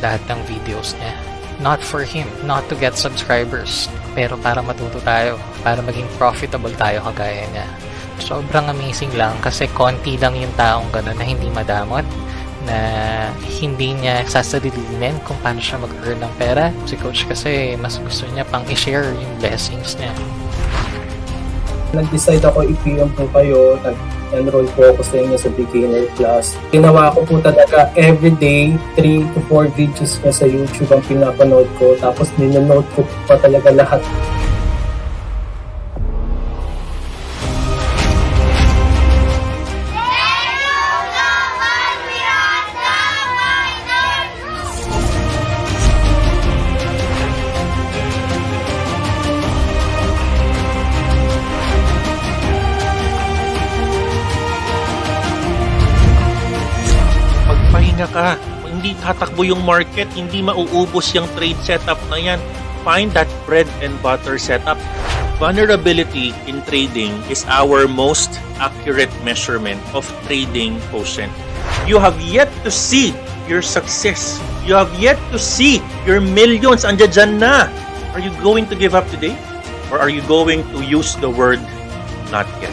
lahat ng videos niya. Not for him, not to get subscribers, pero para matuto tayo, para maging profitable tayo kagaya niya. Sobrang amazing lang kasi konti lang yung taong gano'n na hindi madamot, na hindi niya sasadilinin kung paano siya mag-earn ng pera. Si Coach kasi mas gusto niya pang i-share yung blessings niya. Nag-decide ako i-PM po kayo, nag-enroll po ako sa inyo sa beginner class. Ginawa ko po talaga everyday, 3 to 4 videos na sa YouTube ang pinapanood ko. Tapos ninonote ko pa talaga lahat. Magpahinga ka. Hindi tatakbo yung market, hindi mauubos yung trade setup na yan. Find that bread and butter setup. Vulnerability in trading is our most accurate measurement of trading quotient. You have yet to see your success. You have yet to see your millions. Andiyan dyan na. Are you going to give up today? Or are you going to use the word not yet?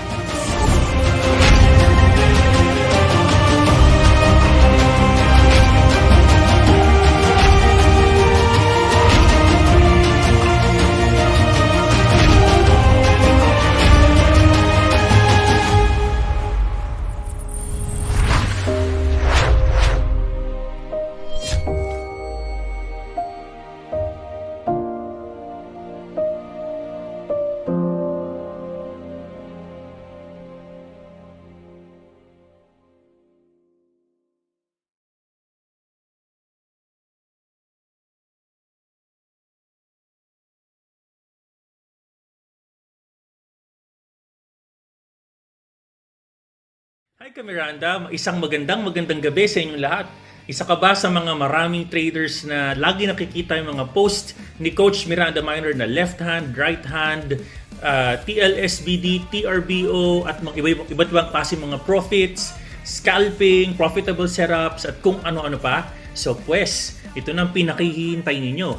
Hi ka Miranda, isang magandang gabi sa inyong lahat. Isa ka ba sa mga maraming traders na lagi nakikita yung mga post ni Coach Miranda Miner na left hand, right hand, TLSBD, TRBO at mga iba't ibang klase mga profits, scalping, profitable setups at kung ano-ano pa? So pues, ito nang pinakihintay ninyo.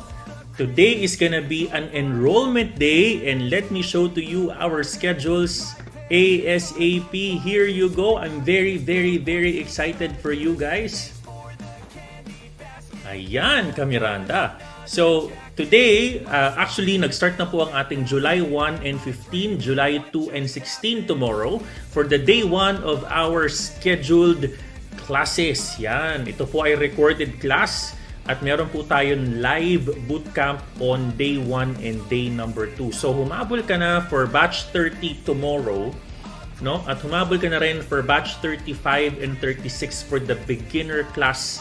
Today is gonna be an enrollment day and let me show to you our schedules ASAP. Here you go. I'm very excited for you guys. Ayan, Miranda. So, today, actually, nag-start na po ang ating July 1 and 15, July 2 and 16 tomorrow for the day 1 of our scheduled classes. Yan, ito po ay recorded class. At meron po tayong live bootcamp on day 1 and day number 2. So humabol ka na for batch 30 tomorrow, no? At humabol ka na rin for batch 35 and 36 for the beginner class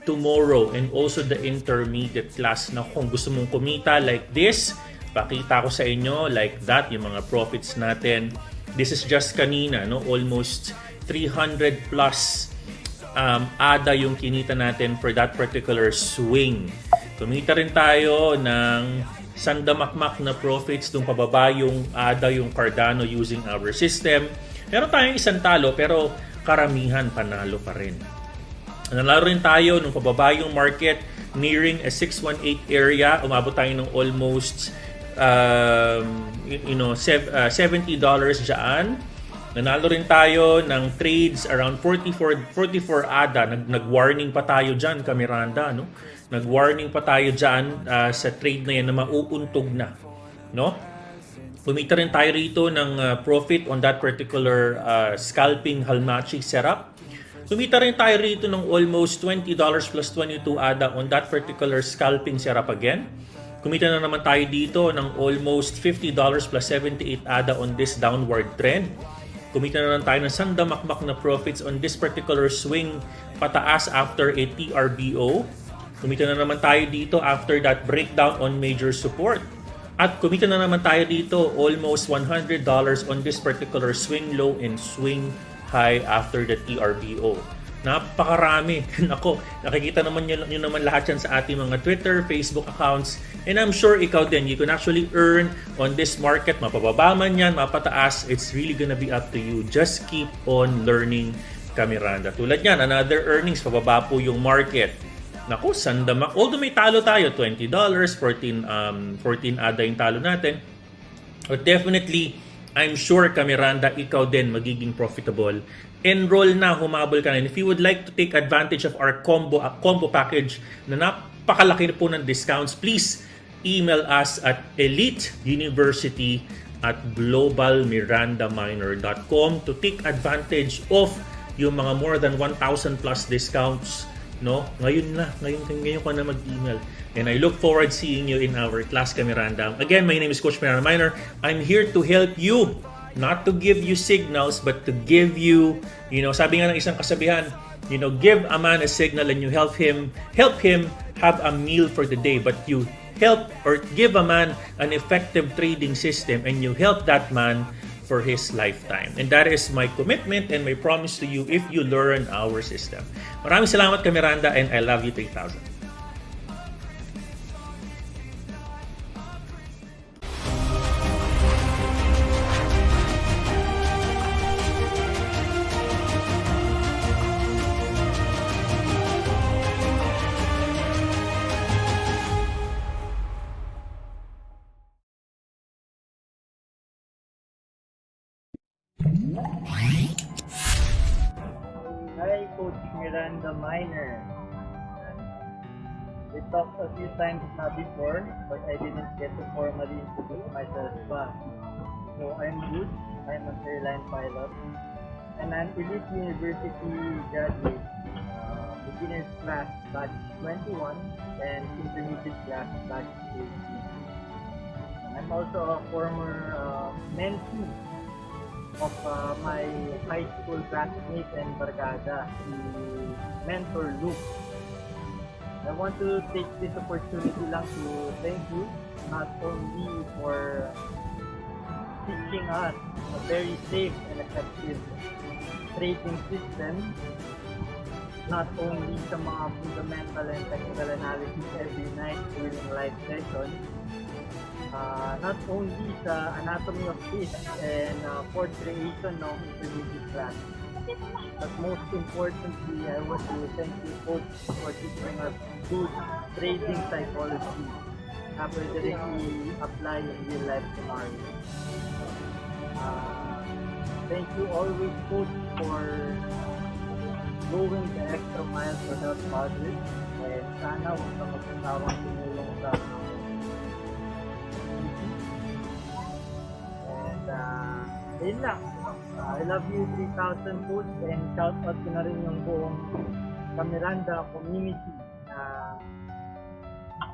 tomorrow and also the intermediate class na kung gusto mong kumita like this, pakita ko sa inyo like that yung mga profits natin. This is just kanina, no? Almost 300 plus ADA yung kinita natin for that particular swing. Kumita rin tayo ng sandamakmak na profits nung pababa yung ADA, yung Cardano using our system. Meron tayong isang talo pero karamihan panalo pa rin. Nanalo rin tayo nung pababa yung market nearing a 618 area. Umabot tayo ng almost $70 dyan. Nanalo rin tayo ng trades around 44 ADA. Nag-warning pa tayo dyan, Miranda, no? Nag-warning pa tayo dyan sa trade na yan na mauuntog na, no? Kumita rin tayo rito ng profit on that particular scalping Halmachi setup. Kumita rin tayo rito ng almost $20 plus 22 ADA on that particular scalping setup again. Kumita na naman tayo dito ng almost $50 plus 78 ADA on this downward trend. Kumita na lang tayo ng sandamakmak na profits on this particular swing pataas after a TRBO. Kumita na naman tayo dito after that breakdown on major support. At kumita na naman tayo dito almost $100 on this particular swing low and swing high after the TRBO. Napakarami. Nako, nakikita naman nyo naman lahat yan sa ating mga Twitter, Facebook accounts. And I'm sure ikaw din, you can actually earn on this market. Mapababa man yan, mapataas. It's really gonna be up to you. Just keep on learning, Miranda. Tulad yan, another earnings, pababa po yung market. Naku, sandamak. Although may talo tayo, $20, 14 ada yung talo natin. But definitely, I'm sure ka Miranda, ikaw din magiging profitable. Enroll na, humabol ka na. And if you would like to take advantage of our combo package na napakalaki po ng discounts, please email us at eliteuniversity@globalmirandaminor.com to take advantage of yung mga more than 1,000 plus discounts. No? Ngayon ko na mag-email. And I look forward seeing you in our class, Miranda. Again, my name is Coach Miranda Minor. I'm here to help you, not to give you signals, but to give you, sabi nga ng isang kasabihan, give a man a signal and you help him have a meal for the day. But you help or give a man an effective trading system and you help that man for his lifetime. And that is my commitment and my promise to you if you learn our system. Maraming salamat ka Miranda and I love you 3,000. Hi, Coach Miranda Minor. We talked a few times na before, but I didn't get to formally introduce myself pa. So I'm good. I'm an airline pilot. And I'm Elite University graduate. Beginner's class batch 21 and intermediate class batch 18. I'm also a former mentee of my high school classmate and barkada, si Mentor Luke. I want to take this opportunity lang to thank you not only for teaching us a very safe and effective trading system, not only sa mga fundamental and technical analysis every night during live sessions, not only sa anatomy of fish and port creation ng intermediate class, but most importantly, I want to thank you Coach for teaching us good trading psychology na pwede rin i-apply in real life scenarios. Thank you always Coach for going the extra mile to help others, and sana huwag ka magsasawang tumulong sa ayun lang. I love you 3,000 Coach, and shout out ko na rin yung buong Miranda community.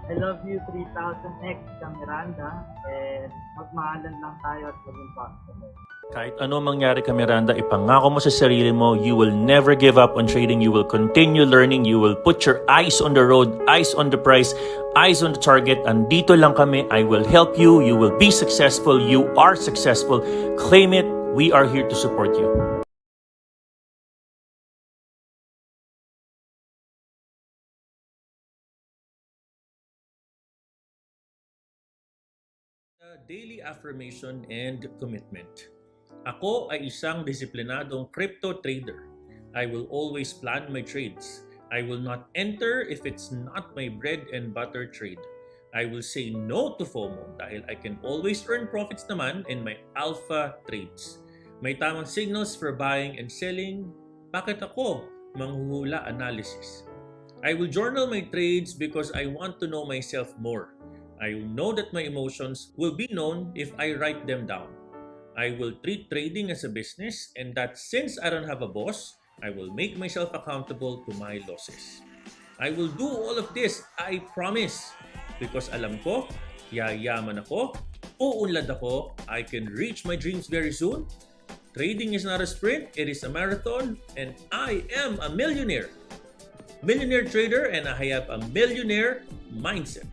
I love you 3,000x Miranda, and magmahalan lang tayo at maging possible. Kahit ano mangyari ka Miranda, ipangako mo sa sarili mo, you will never give up on trading. You will continue learning. You will put your eyes on the road, eyes on the price, eyes on the target. Andito lang kami. I will help you. You will be successful. You are successful. Claim it. We are here to support you. Daily affirmation and commitment. Ako ay isang disiplinadong crypto trader. I will always plan my trades. I will not enter if it's not my bread and butter trade. I will say no to FOMO dahil I can always earn profits naman in my alpha trades. May tamang signals for buying and selling. Bakit ako? Manghuhula analysis. I will journal my trades because I want to know myself more. I know that my emotions will be known if I write them down. I will treat trading as a business, and that since I don't have a boss, I will make myself accountable to my losses. I will do all of this, I promise. Because alam ko, yayaman ako, uunlad ako, I can reach my dreams very soon. Trading is not a sprint, it is a marathon, and I am a millionaire. Millionaire trader, and I have a millionaire mindset.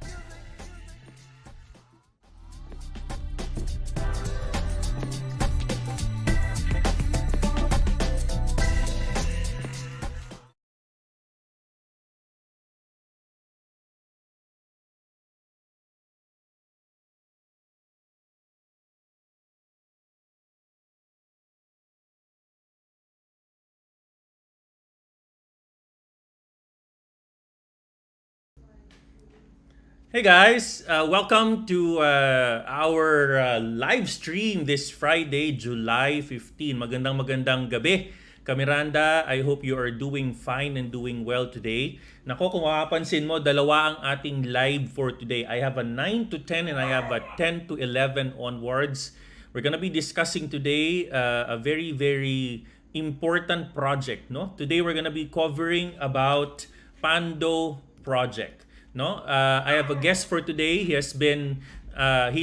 Hey guys, welcome to our live stream this Friday, July 15. Magandang gabi. Miranda, I hope you are doing fine and doing well today. Nako, kung mapapansin mo, dalawa ang ating live for today. I have a 9 to 10 and I have a 10 to 11 onwards. We're gonna be discussing today a very important project. No, today we're gonna be covering about PANDO project. No, I have a guest for today. He's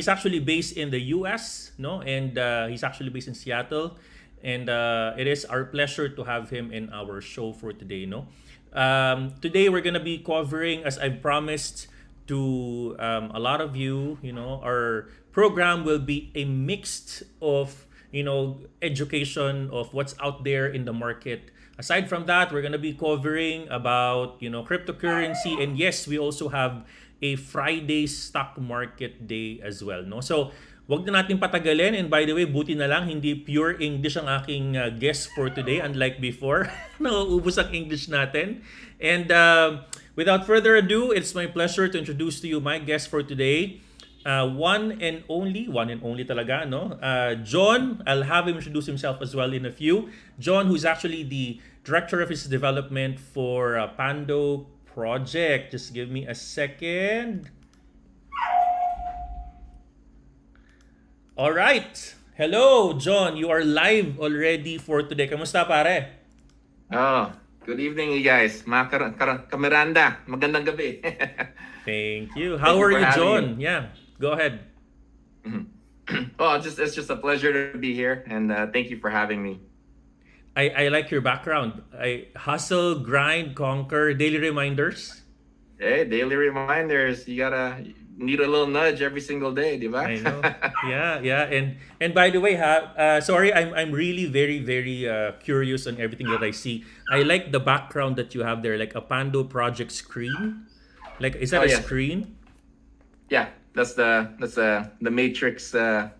actually based in the U.S. No, and he's actually based in Seattle, and it is our pleasure to have him in our show for today. No, today we're gonna be covering, as I've promised to a lot of you. You know, our program will be a mix of education of what's out there in the market. Aside from that, we're gonna be covering about cryptocurrency, and yes, we also have a Friday stock market day as well. No, so wag na natin patagalin. And by the way, buti na lang hindi pure English ang aking guest for today, unlike before. Nauubos ang English natin. And without further ado, it's my pleasure to introduce to you my guest for today. One and only talaga, no? Jon, I'll have him introduce himself as well in a few. Jon, who's actually the director of his development for PANDO project. Just give me a second. All right. Hello, Jon. You are live already for today. Kamusta, pare? Oh, good evening, you guys. Miranda, magandang gabi. Thank you. How Thank you are for you, having Jon? me. Yeah, go ahead. Well, it's just a pleasure to be here, and thank you for having me. I like your background. I hustle, grind, conquer, daily reminders. Hey, daily reminders. You gotta need a little nudge every single day, di ba? I know. Yeah. And by the way, sorry, I'm really very curious on everything that I see. I like the background that you have there, like a Pando project screen. Like, is that Oh, a yeah. screen? Yeah, that's the Matrix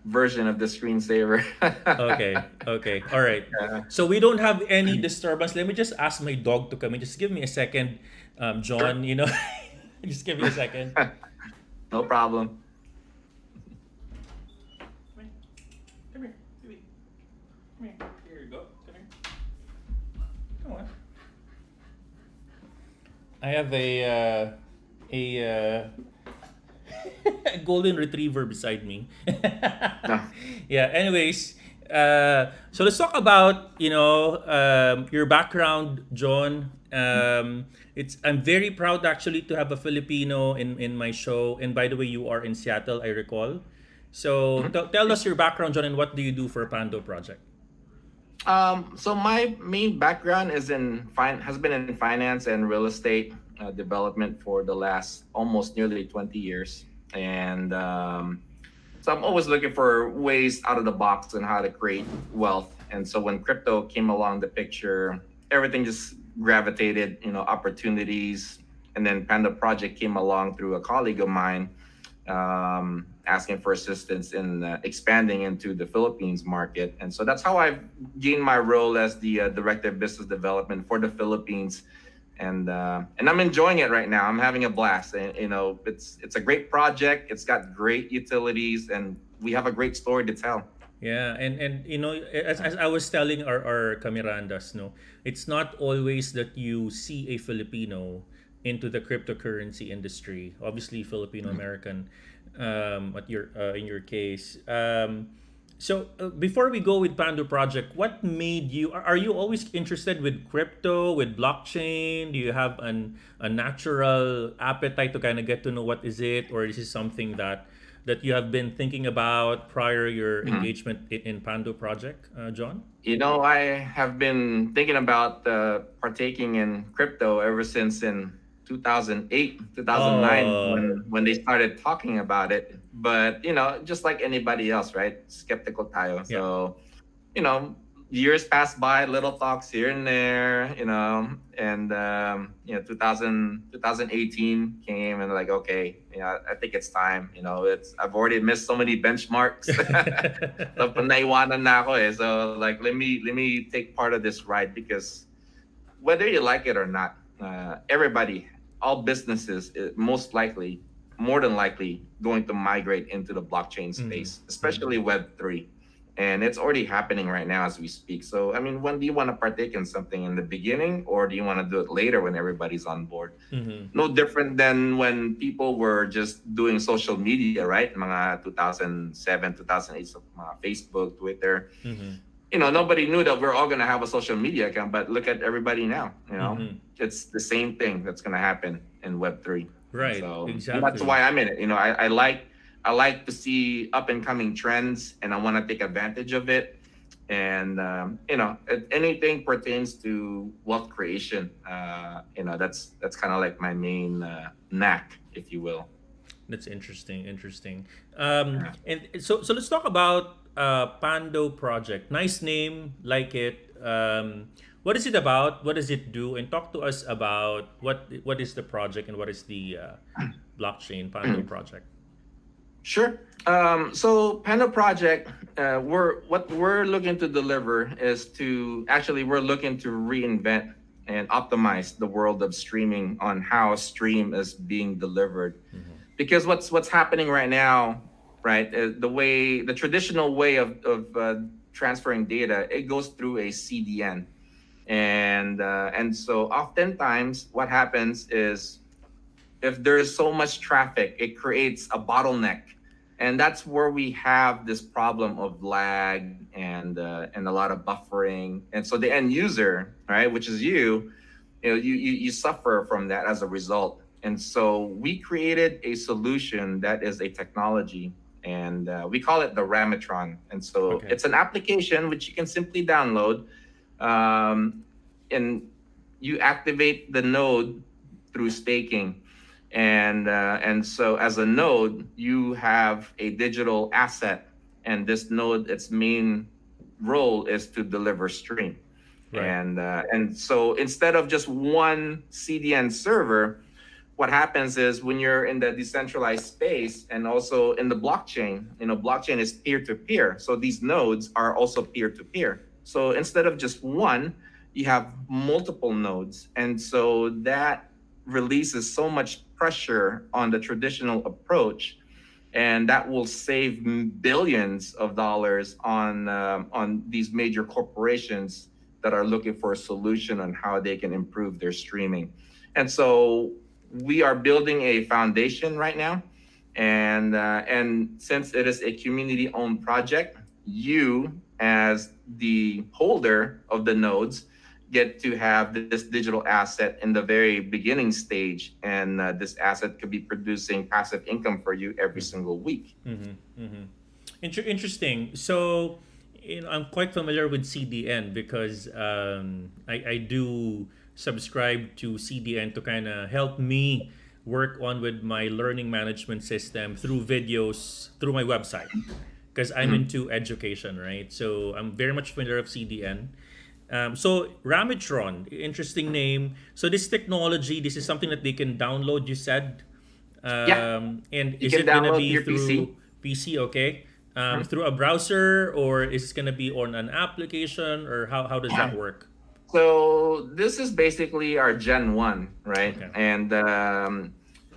version of the screensaver. Okay. All right. So we don't have any disturbance. Let me just ask my dog to come in. Just give me a second, Jon. You know, just give me a second. No problem. Come here, baby. Come here. Here you go. Come here. Come on. I have a golden retriever beside me. No. Yeah. Anyways, so let's talk about your background, Jon. I'm very proud actually to have a Filipino in my show. And by the way, you are in Seattle, I recall. So tell us your background, Jon, and what do you do for Pando Project? So my main background has been in finance and real estate development for the last almost nearly 20 years. And so I'm always looking for ways out of the box on how to create wealth. And so when crypto came along the picture, everything just gravitated, opportunities. And then Panda Project came along through a colleague of mine, asking for assistance in expanding into the Philippines market. And so that's how I've gained my role as the director of business development for the Philippines. And I'm enjoying it right now. I'm having a blast. And, it's a great project. It's got great utilities, and we have a great story to tell. Yeah, and as I was telling our Kamirandas, no, it's not always that you see a Filipino into the cryptocurrency industry. Obviously, Filipino American, at your in your case. So before we go with Pando Project, what made you? Are you always interested with crypto, with blockchain? Do you have a natural appetite to kind of get to know what is it, or is this something that you have been thinking about prior your engagement in Pando Project, Jon? I have been thinking about partaking in crypto ever since in 2008, 2009, Oh. when they started talking about it. But, just like anybody else, right? Skeptical tayo. So, years passed by, little talks here and there, and 2018 came, and like, okay, I think it's time. I've already missed so many benchmarks. So naiwanan na ako eh. So like, let me take part of this ride, because whether you like it or not, everybody, all businesses, most likely more than likely going to migrate into the blockchain space, especially Web3. And it's already happening right now as we speak. So, I mean, when do you want to partake in something in the beginning, or do you want to do it later when everybody's on board? No different than when people were just doing social media, right? Mga 2007, 2008, so mga Facebook, Twitter. Nobody knew that we're all going to have a social media account, but look at everybody now. It's the same thing that's going to happen in Web3. Right, So, and exactly. that's why I'm in it. I like to see up and coming trends, and I want to take advantage of it. And anything pertains to wealth creation, that's kind of like my main knack, if you will. That's interesting. And so let's talk about Pando project. Nice name, like it. What is it about? What does it do? And talk to us about what is the project and what is the blockchain Pando project. Sure. So Panda Project, what we're looking to deliver is we're looking to reinvent and optimize the world of streaming on how stream is being delivered. Because what's happening right now, right? The traditional way of transferring data, it goes through a CDN, and so oftentimes what happens is, if there's so much traffic, it creates a bottleneck. And that's where we have this problem of lag and a lot of buffering. And so the end user, right, which is you suffer from that as a result. And so we created a solution that is a technology, and we call it the Ramatron. And so It's an application which you can simply download, and you activate the node through staking. And so as a node, you have a digital asset, and this node, its main role is to deliver stream. Right. And so instead of just one CDN server, what happens is, when you're in the decentralized space and also in the blockchain, blockchain is peer-to-peer. So these nodes are also peer-to-peer. So instead of just one, you have multiple nodes. And so that releases so much pressure on the traditional approach, and that will save billions of dollars on these major corporations that are looking for a solution on how they can improve their streaming. And so we are building a foundation right now, and since it is a community-owned project, you as the holder of the nodes get to have this digital asset in the very beginning stage, and this asset could be producing passive income for you every single week. Interesting. So, I'm quite familiar with CDN because I do subscribe to CDN to kind of help me work on with my learning management system through videos through my website, because I'm into education, right? So I'm very much familiar with CDN. So Ramatron, interesting name. So this technology, this is something that they can download, you said? And is it going to be through PC? Okay. Through a browser, or is it going to be on an application, or how does that work? So this is basically our Gen 1, right? Okay.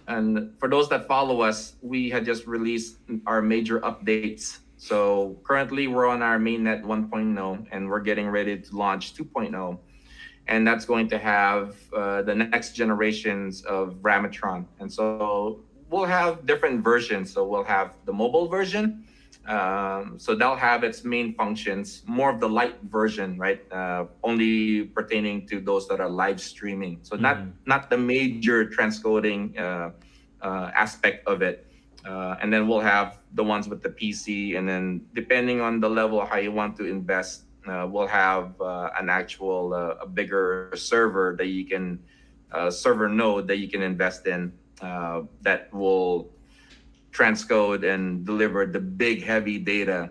And for those that follow us, we had just released our major updates. So currently we're on our mainnet 1.0, and we're getting ready to launch 2.0. And that's going to have the next generations of Ramatron. And so we'll have different versions. So we'll have the mobile version. So that'll have its main functions, more of the light version, right? Only pertaining to those that are live streaming. So not the major transcoding aspect of it. And then we'll have the ones with the PC, and then depending on the level how you want to invest, we'll have an actual a bigger server that you can server node that you can invest in that will transcode and deliver the big heavy data.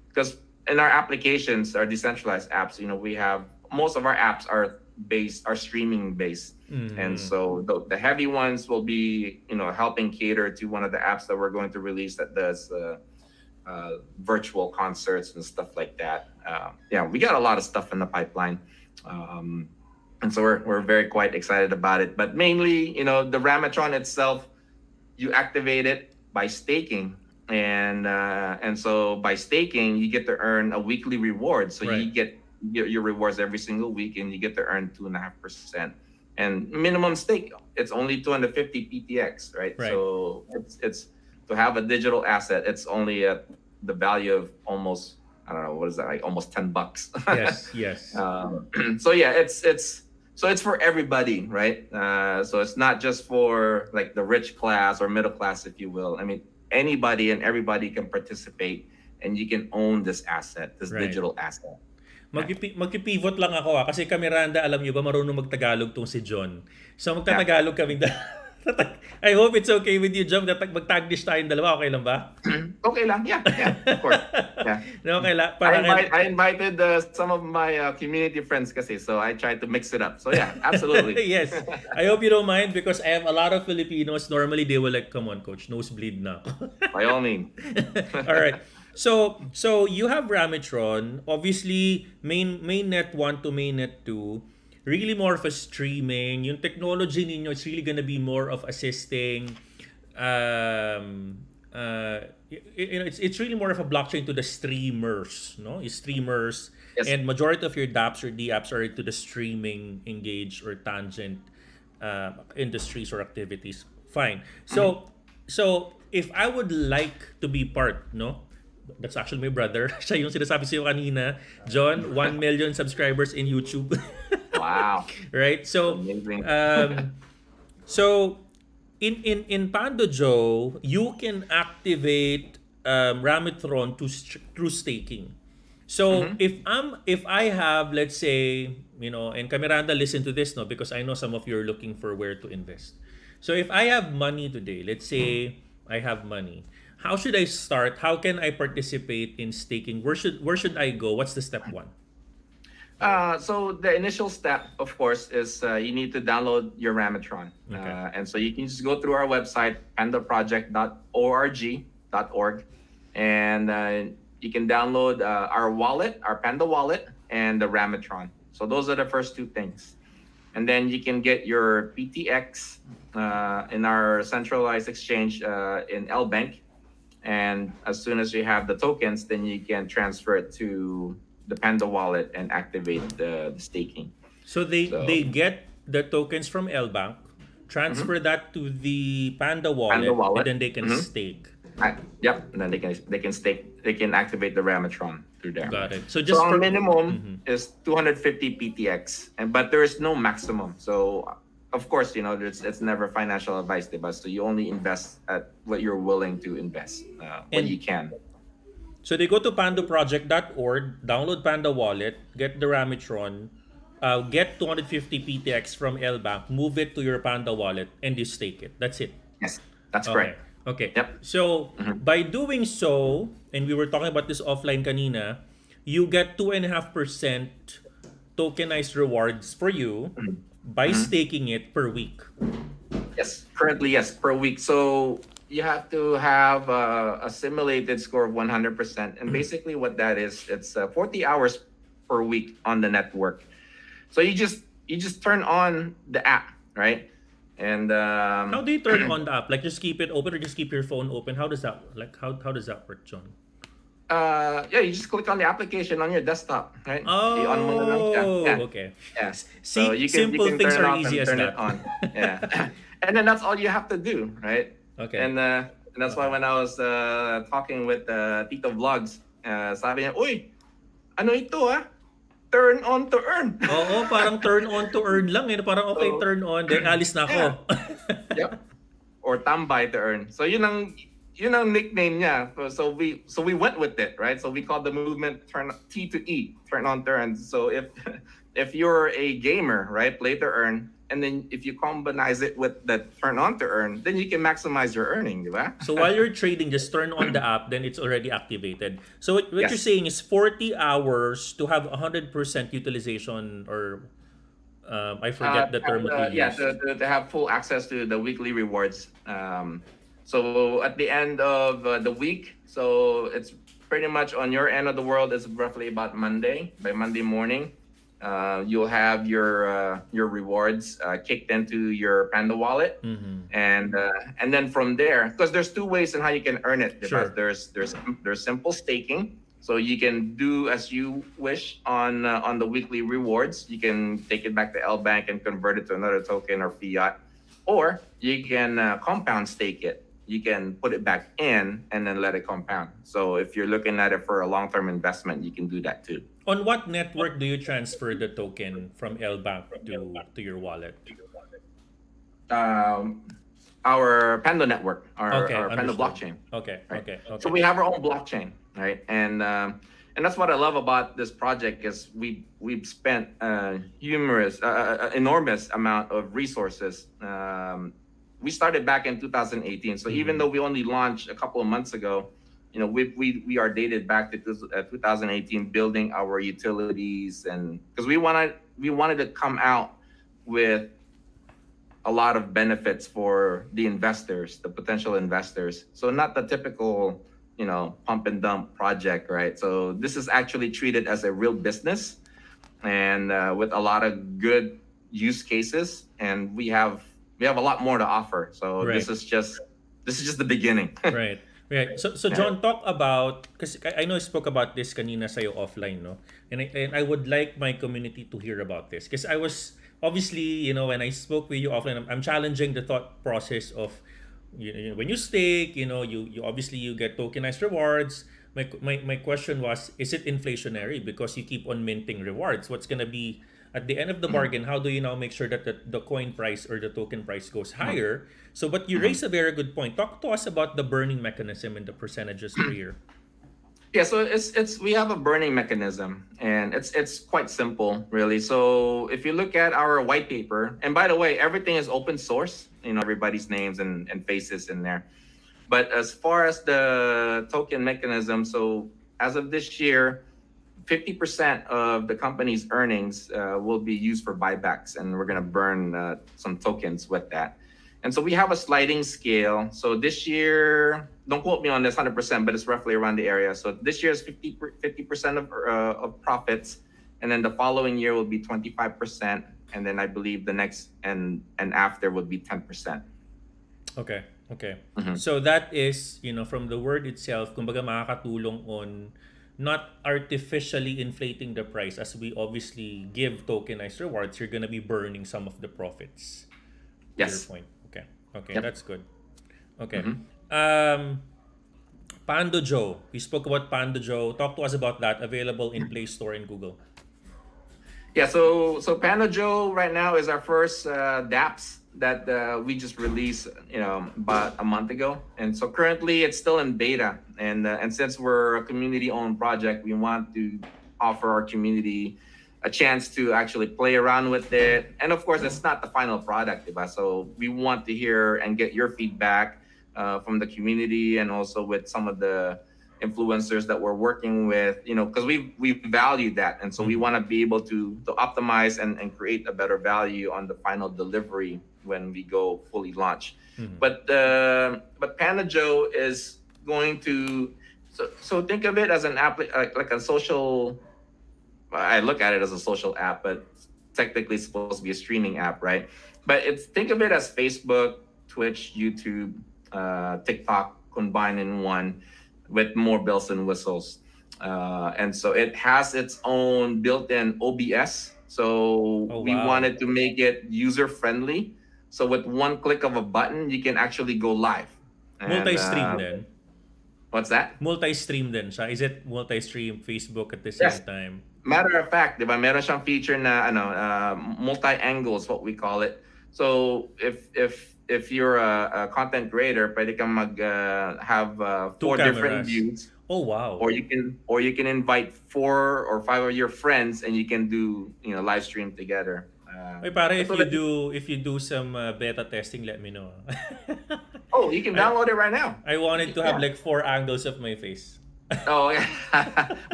Because in our applications, our decentralized apps, we have most of our apps are streaming based. And so the heavy ones will be helping cater to one of the apps that we're going to release that does virtual concerts and stuff like that. We got a lot of stuff in the pipeline, and so we're very quite excited about it. But mainly, the Ramatron itself, you activate it by staking, and so by staking you get to earn a weekly reward. So Right. you get your rewards every single week, and you get to earn 2.5%. And minimum stake, it's only 250 PTX, right? Right. So it's to have a digital asset, it's only at the value of almost, I don't know, what is that, like almost $10. Yes, yes. So yeah, it's for everybody, right? So it's not just for like the rich class or middle class, if you will. I mean, anybody and everybody can participate, and you can own this asset, this Right. digital asset. Magpipivot lang ako kasi kay Miranda, alam niyo ba, marunong magtagalog tong si John. So magtatagalog kaming I hope it's okay with you, John. Mag-Taglish tayong dalawa, okay lang ba? Okay lang, yeah, of course. Yeah. No, okay lang. I invited some of my community friends kasi, so I tried to mix it up. So yeah, absolutely. Yes. I hope you don't mind because I have a lot of Filipinos. Normally, they will like, come on, coach, nosebleed na. By all means. All right. So you have Ramatron, obviously main net 1 to main net 2, really more of a streaming. Yung technology ninyo, it's really gonna be more of assisting. It's really more of a blockchain to the streamers, no? Yung streamers, Yes. and majority of your dApps or dApps are to the streaming engaged or tangent industries or activities. Fine. So if I would like to be part, no? That's actually my brother. Siya yung sinasabi sa'yo kanina. John, 1 million subscribers in YouTube. Wow. Right? So, Amazing. so in Pando Joe, you can activate Ramatron through staking. So if I have, let's say, and Miranda, listen to this, no, because I know some of you are looking for where to invest. So if I have money today, let's say I have money, how should I start? How can I participate in staking? Where should I go? What's the step 1? So the initial step, of course, is you need to download your Ramatron. Okay. And so you can just go through our website, pandoproject.org, and you can download our wallet, our Pando wallet, and the Ramatron. So those are the first 2 things. And then you can get your PTX in our centralized exchange in LBank. And as soon as you have the tokens, then you can transfer it to the Pando wallet and activate the staking. So they get the tokens from LBank, transfer that to the Panda wallet, and then they can stake. Yep, and then they can stake. They can activate the Ramatron through there. Got it. So our minimum is 250 PTX, but there is no maximum. So of course, it's never financial advice, diba? So you only invest at what you're willing to invest when you can. So they go to pandoproject.org, download Panda wallet, get the Ramatron, get 250 PTX from LBank, move it to your Panda wallet, and you stake it. That's it. Yes, that's correct. Okay. Yep. So by doing so, and we were talking about this offline kanina, you get 2.5% tokenized rewards for you by staking it per week. Yes, currently, yes, per week. So you have to have a simulated score of 100%. And basically what that is, it's 40 hours per week on the network. So you just turn on the app, right? And how do you turn on the app? Like just keep it open or just keep your phone open? How does that how does that work, John? Yeah, you just click on the application on your desktop, right? Oh, yeah. Okay. Yes. See, So you simple can things turn it are off easy and as turn that. it on. Yeah. And then that's all you have to do, right? Okay. And that's why when I was talking with Tito Vlogs, sabi niya, "Uy, ano ito turn on to earn." Oo, parang turn on to earn lang. Parang okay, So, turn on, then alis na ako. Yep. Or tambay to earn. So yun ang nickname niya. So we went with it, right? So we called the movement turn T to E, turn on to earn. So if you're a gamer, right, play to earn, and then if you combinize it with the turn on to earn, then you can maximize your earning, di ba? So while you're trading, just turn on the app, then it's already activated. So what Yes. you're saying is 40 hours to have 100% utilization, or I forget the term that you yeah, used. to have full access to the weekly rewards. So at the end of the week, so it's pretty much on your end of the world is roughly about Monday, by Monday morning. you'll have your rewards kicked into your Panda wallet, and then from there, because there's two ways in how you can earn it. Sure. There's simple staking, so you can do as you wish on the weekly rewards. You can take it back to L Bank and convert it to another token or fiat, or you can compound stake it. You can put it back in and then let it compound. So if you're looking at it for a long-term investment, you can do that too. On what network do you transfer the token from LBank to your wallet? Our Pando network, our Pando understood. blockchain. Okay, Right. okay. So we have our own blockchain, right? And that's what I love about this project is we've spent enormous amount of resources. We started back in 2018, so even though we only launched a couple of months ago, we are dated back to 2018, building our utilities, and because we wanted to come out with a lot of benefits for the investors, the potential investors. So not the typical, pump and dump project, right? So this is actually treated as a real business, and with a lot of good use cases, and we have a lot more to offer. So Right. this is just the beginning. Right. Right. So John, talk about, because I know I spoke about this kanina sa'yo offline, no? And I would like my community to hear about this. Because I was, obviously, when I spoke with you offline, I'm challenging the thought process of, when you stake, you obviously you get tokenized rewards. My question was, is it inflationary because you keep on minting rewards? What's gonna be at the end of the bargain? How do you now make sure that the coin price or the token price goes higher? So, but you raised a very good point. Talk to us about the burning mechanism and the percentages per year. Yeah, so we have a burning mechanism, and it's quite simple, really. So if you look at our white paper, and by the way, everything is open source. Everybody's names and faces in there. But as far as the token mechanism, so as of this year, 50% of the company's earnings will be used for buybacks, and we're gonna burn some tokens with that. And so we have a sliding scale. So this year, don't quote me on this 100%, but it's roughly around the area. So this year is 50% of profits, and then the following year will be 25%, and then I believe the next and after would be 10%. Okay. So that is, from the word itself, kumbaga makakatulong on not artificially inflating the price. As we obviously give tokenized rewards, you're gonna be burning some of the profits. To Yes. your point. Okay, Yep. that's good. Okay. Pando Joe. We spoke about Pando Joe. Talk to us about that. Available in Play Store and Google. Yeah, so Panda Joe right now is our first dApps that we just released, about a month ago, and so currently it's still in beta. And since we're a community-owned project, we want to offer our community a chance to actually play around with it. And of course, it's not the final product, diba? So we want to hear and get your feedback from the community, and also with some of the influencers that we're working with, because we value that, and so we want to be able to optimize and create a better value on the final delivery when we go fully launch. But Panda Joe is going to, so think of it as an app, like a social. I look at it as a social app, but technically it's supposed to be a streaming app, right? But think of it as Facebook, Twitch, YouTube, TikTok combined in one, with more bells and whistles. And so it has its own built-in OBS. So we wanted to make it user-friendly. So with one click of a button, you can actually go live. Multi-stream then. What's that? Multi-stream then siya. Is it multi-stream Facebook at the same time? Matter of fact, diba, meron siyang feature na multi-angle is what we call it. So if you're a content creator, pwede kang have four different views. Oh wow! Or you can invite 4 or 5 of your friends, and you can do live stream together. Wait, para if you do some beta testing, let me know. Oh, you can download it right now. I wanted to have like 4 angles of my face. Oh, yeah.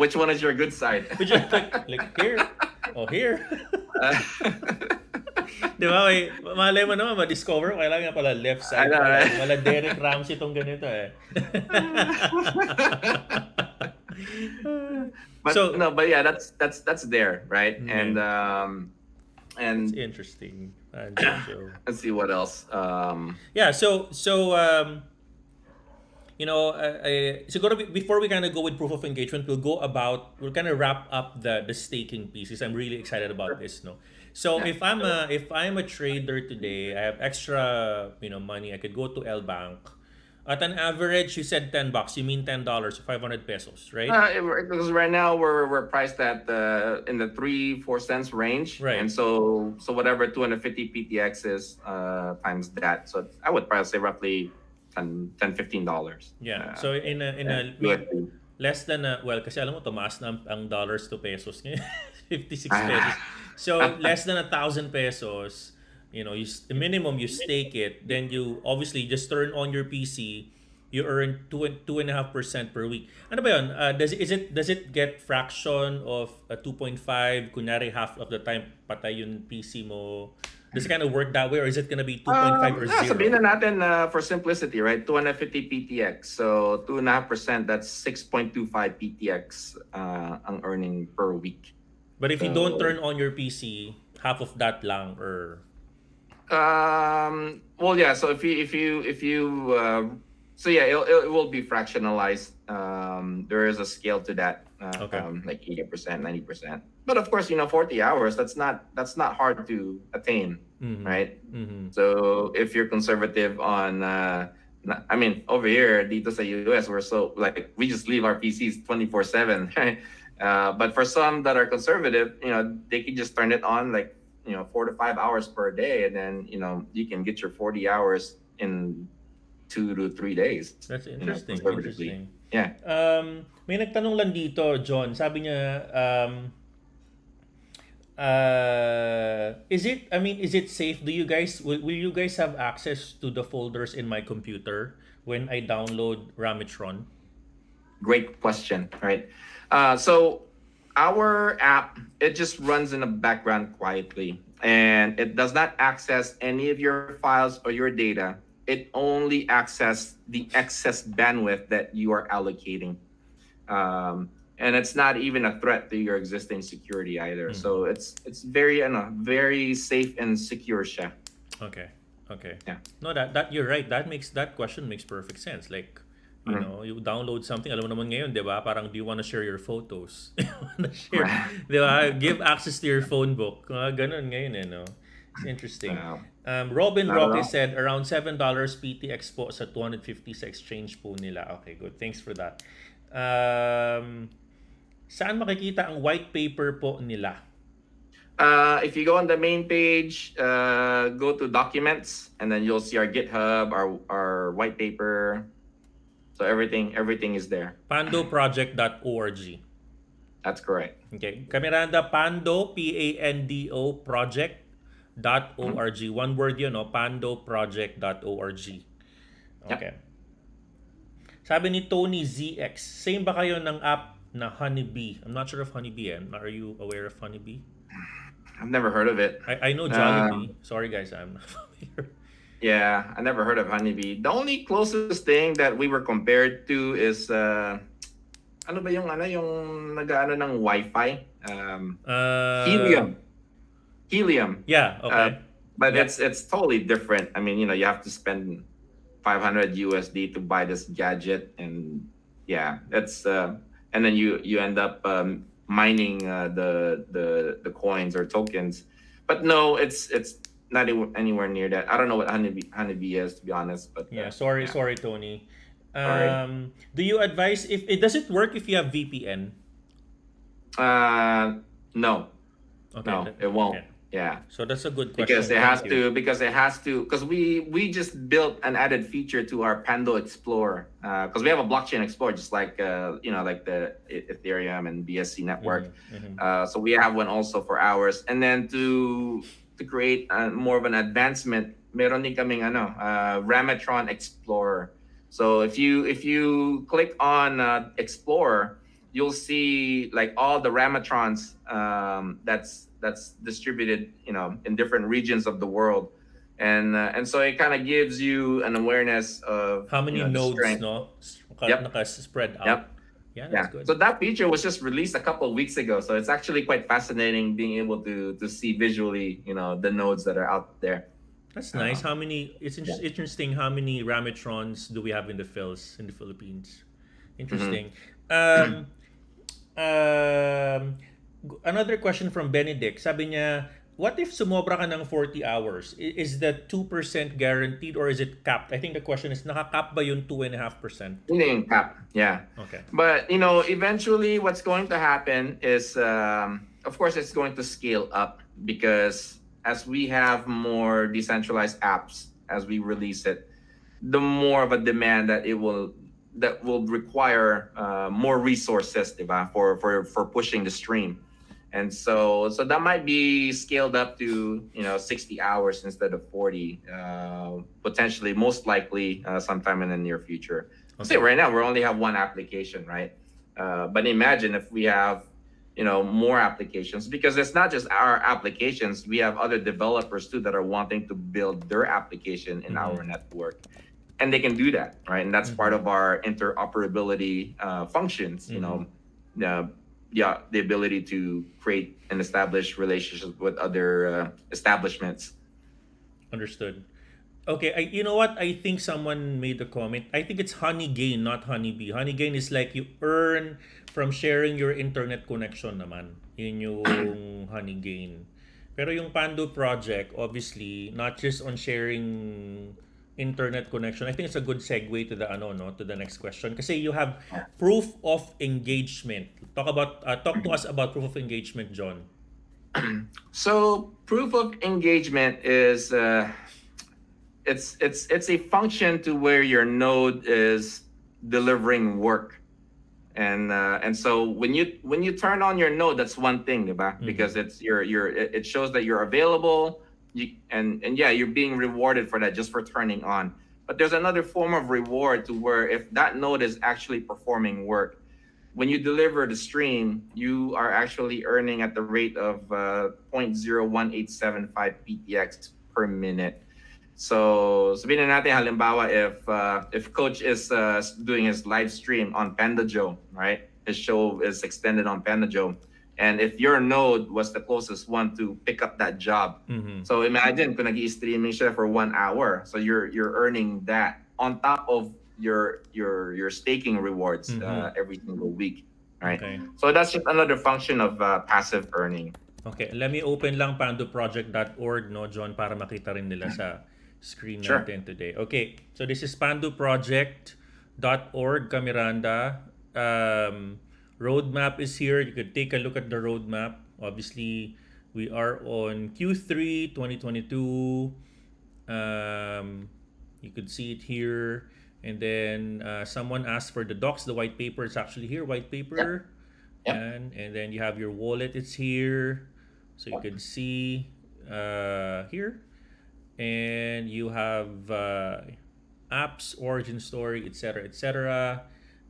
Which one is your good side? Which is like here? Oh, here? Di ba? Malay mo naman, ma-discover, kailangan pala left side. Wala Derek Ramsey itong ganito eh. But So no, but yeah, that's there, right? it's And interesting. Jojo. let's see what else. Yeah. Siguro before we kind of go with proof of engagement, we'll kind of wrap up the staking pieces. I'm really excited about this. No, so Yeah. if I'm a trader today, I have extra money. I could go to L Bank. At an average, you said $10. You mean $10 or 500 pesos, right? Because right now we're priced at in the 3-4 cents range, Right. and so whatever 250 PTX is times that, so I would probably say roughly $10-$15. Yeah. So in a USD. less than kasi alam mo tumaas na ang dollars to pesos ngayon. 56 Ah. pesos. So less than 1,000 pesos, the minimum you stake it, then you obviously just turn on your PC, you earn 2.5% per week. Ano ba 'yon? Does it get fraction of 2.5? Kunyari half of the time patay yung PC mo. Does it kind of work that way, or is it gonna be 2.5 or 0? Sabihin na natin for simplicity, right? 250 PTX. So 2.5%, that's 6.25 PTX ang earning per week. But if you don't turn on your PC, half of that lang, or Well, yeah. So if you so yeah, it will be fractionalized. There is a scale to that, Okay. like 80%, 90%. But of course, 40 hours. That's not hard to attain, right? Mhm. So if you're conservative on, I mean, over here, dito sa US, we're so like we just leave our PCs 24/7, right? But for some that are conservative, they can just turn it on like 4 to 5 hours per day, and then you can get your 40 hours in 2 to 3 days. That's interesting. Conservatively. Interesting. Yeah. May nagtanong lang dito, John. Sabi niya, is it safe? Will you guys have access to the folders in my computer when I download Ramatron? Great question, right? So our app, it just runs in the background quietly, and it does not access any of your files or your data. It only accesses the excess bandwidth that you are allocating. And it's not even a threat to your existing security either. So it's very very safe and secure siya. Okay. Yeah. No, that you're right. That question makes perfect sense. Like, you download something, alam mo naman ngayon, 'di ba? Parang do you want to share your photos? Wanna share, 'di ba? Give access to your phone book. Ganun ngayon no. It's interesting. Robin Not at Roque all. said around $7 PTX po sa 250 sa exchange po nila. Okay, good. Thanks for that. Saan makikita ang white paper po nila? If you go on the main page, go to documents, and then you'll see our GitHub, our white paper. So everything is there. pandoproject.org. That's correct. Okay. Miranda, Pando, PANDO project.org. One word yun, no? pandoproject.org. Okay. Sabi ni Tony ZX, same ba kayo ng app na Honeybee? I'm not sure of Honeybee. Are you aware of Honeybee? I've never heard of it. I know Jollibee. Sorry guys, I'm not familiar. Yeah, I never heard of Honeybee. The only closest thing that we were compared to is ano ba yung nag-aano ng Wi-Fi? Helium. Yeah, okay. But Yeah. it's totally different. I mean, you have to spend $500 USD to buy this gadget, and yeah, it's and then you end up mining the coins or tokens. But no, it's not anywhere near that. I don't know what Honeybee is, to be honest. But Yeah, sorry Tony. Sorry. Do you advise does it work if you have VPN? No, Okay. no, it won't. Okay. Yeah. So that's a good question. Because it Thank you. has to because we just built an added feature to our Pando Explorer, because we have a blockchain explorer just like like the Ethereum and BSC network. So we have one also for ours, and then to create more of an advancement, meron din kaming Ramatron Explorer. So if you click on Explorer, you'll see like all the Ramatrons that's distributed in different regions of the world, and so it kind of gives you an awareness of How many the nodes, strength. no? Yep. Naka-spread out. Yep. Yeah, that's Yeah. good. So that feature was just released a couple of weeks ago. So it's actually quite fascinating being able to see visually, the nodes that are out there. That's nice. Um, How many? It's yeah. interesting. How many Ramatrons do we have in the Philippines? Mhm. Interesting. Um, um, Another question from Benedict. Sabi niya, what if sumobra ka ng 40 hours? Is that 2% guaranteed or is it capped? I think the question is, naka-cap ba yung 2.5%? Meaning cap, yeah. Okay. But eventually, what's going to happen is, of course, it's going to scale up because as we have more decentralized apps as we release it, the more of a demand that will require more resources, diba, for pushing the stream. And so that might be scaled up to 60 hours instead of 40, potentially, most likely, sometime in the near future. Say Okay. right now we only have one application, right? But imagine if we have more applications, because it's not just our applications. We have other developers too that are wanting to build their application in our network, and they can do that, right? And that's part of our interoperability functions. Yeah, the ability to create and establish relationships with other establishments. Understood. Okay, you know what? I think someone made a comment. I think it's honey gain, not honeybee. Honey gain is like you earn from sharing your internet connection naman. Yun yung honey gain. Pero yung Pando project, obviously, not just on sharing internet connection. I think it's a good segue to the to the next question. Kasi you have proof of engagement. Talk to us about proof of engagement, John. So proof of engagement is it's a function to where your node is delivering work, and so when you turn on your node, that's one thing, diba? Because it shows that you're available, and yeah, you're being rewarded for that, just for turning on. But there's another form of reward to where if that node is actually performing work, when you deliver the stream, you are actually earning at the rate of 0.01875 PTX per minute. So sabihin na natin halimbawa, if coach is doing his live stream on PandoJo, right? His show is extended on PandoJo, and if your node was the closest one to pick up that job, so imagine kung nag-i-streaming siya for 1 hour, so you're earning that on top of your staking rewards every single week, right? Okay. So that's just another function of passive earning. Okay, let me open lang pandoproject.org, no, John, para makita rin nila sa screen Sure. natin today. Okay, so this is pandoproject.org, Miranda. Roadmap is here. You could take a look at the roadmap. Obviously, we are on Q3 2022. You could see it here. And then someone asked for the docs. The white paper is actually here. White paper. Yep. And then you have your wallet. It's here. So you can see here. And you have apps, origin story, etc., etc.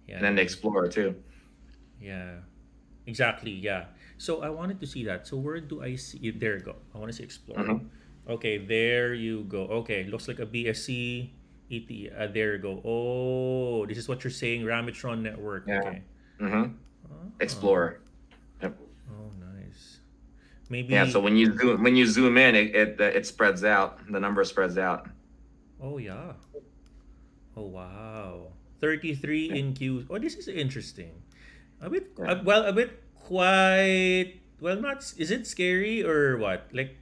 Yeah. And then the Explorer too. Yeah, exactly. Yeah. So I wanted to see that. So where do I see it? There you go. I want to see Explorer. Okay, there you go. Okay, looks like a BSC. There you go. Oh, this is what you're saying, Ramatron network. Yeah. Okay. Explorer. Yep. Oh, nice. Maybe. Yeah. So when you zoom in, it spreads out. The number spreads out. Oh yeah. Oh wow. 33 in Q. Oh, this is interesting. A bit. Yeah. A bit quite. Well, not. Is it scary or what? Like,